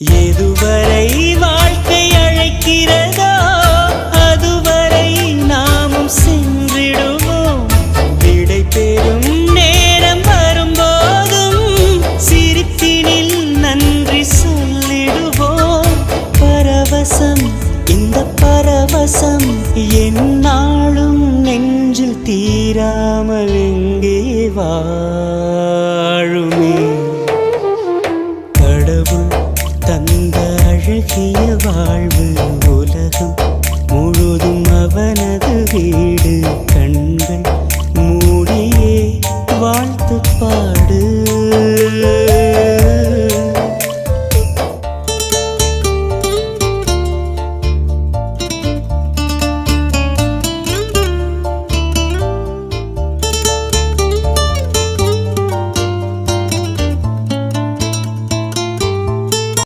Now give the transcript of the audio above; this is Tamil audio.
எதுவரை வாழ்க்கை அழைக்கிறதோ அதுவரை நாமும் சென்றிடுவோம். விடை பெறும் நேரம் வரும்போதும் சிரிப்பினில் நன்றி சொல்லிடுவோம். பரவசம், இந்த பரவசம் எந்நாளும் நெஞ்சில் தீராமல் எங்கே வா